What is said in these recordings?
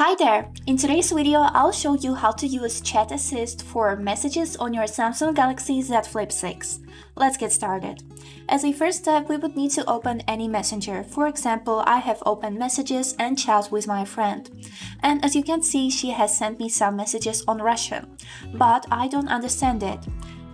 Hi there! In today's video, I'll show you how to use Chat Assist for messages on your Samsung Galaxy Z Flip 6. Let's get started. As a first step, we would need to open any messenger. For example, I have opened messages and chat with my friend. And as you can see, she has sent me some messages on Russian, but I don't understand it.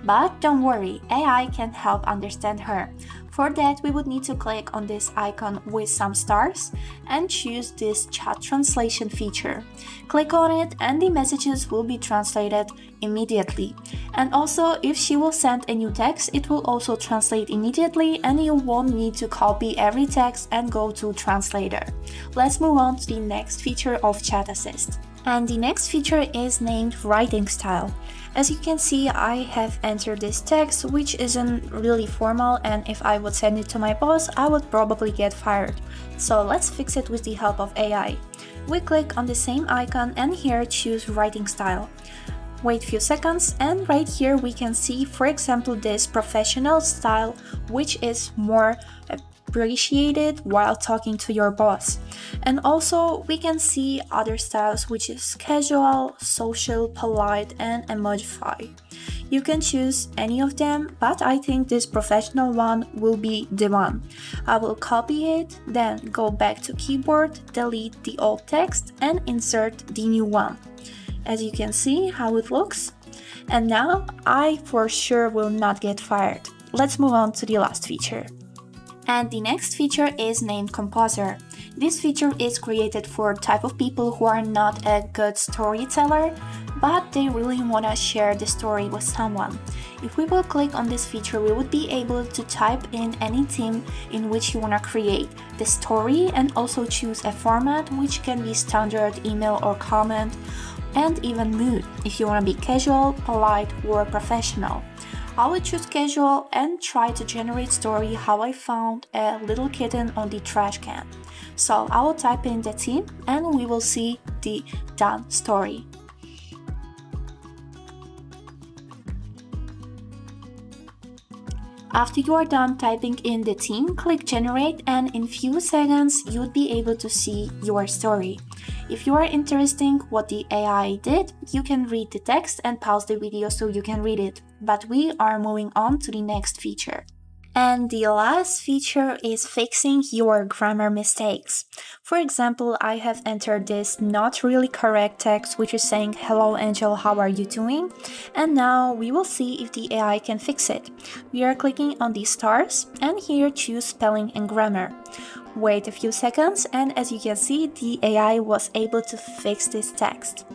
But don't worry, AI can help understand her. For that, we would need to click on this icon with some stars and choose this chat translation feature. Click on it and the messages will be translated immediately. And also, if she will send a new text, it will also translate immediately and you won't need to copy every text and go to translator. Let's move on to the next feature of Chat Assist. And the next feature is named Writing Style. As you can see, I have entered this text, which isn't really formal, and if I would send it to my boss, I would probably get fired. So let's fix it with the help of AI. We click on the same icon and here choose Writing Style. Wait a few seconds and right here we can see, for example, this professional style, which is more appreciated while talking to your boss. And also we can see other styles, which is casual, social, polite, and emojify. You can choose any of them, but I think this professional one will be the one. I will copy it, then go back to keyboard, delete the old text and insert the new one. As you can see how it looks. And now I for sure will not get fired. Let's move on to the last feature. And the next feature is named Composer. This feature is created for type of people who are not a good storyteller, but they really want to share the story with someone. If we will click on this feature, we would be able to type in any theme in which you want to create the story and also choose a format, which can be standard, email or comment, and even mood, if you want to be casual, polite or professional. I will choose casual and try to generate story how I found a little kitten on the trash can. So I will type in the theme and we will see the done story. After you are done typing in the theme, click generate and in few seconds you would be able to see your story. If you are interested in what the AI did, you can read the text and pause the video so you can read it. But we are moving on to the next feature. And the last feature is fixing your grammar mistakes. For example, I have entered this not really correct text which is saying, "Hello Angel, how are you doing?" And now we will see if the AI can fix it. We are clicking on these stars and here choose spelling and grammar. Wait a few seconds and as you can see, the AI was able to fix this text.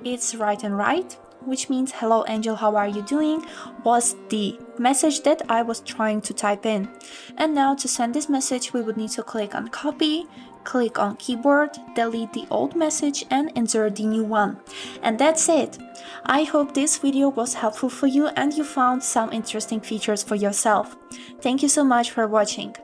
It's right and right, which means "Hello Angel, how are you doing?" was the message that I was trying to type in. And now to send this message, we would need to click on copy, click on keyboard, delete the old message and insert the new one. And that's it. I hope this video was helpful for you and you found some interesting features for yourself. Thank you so much for watching.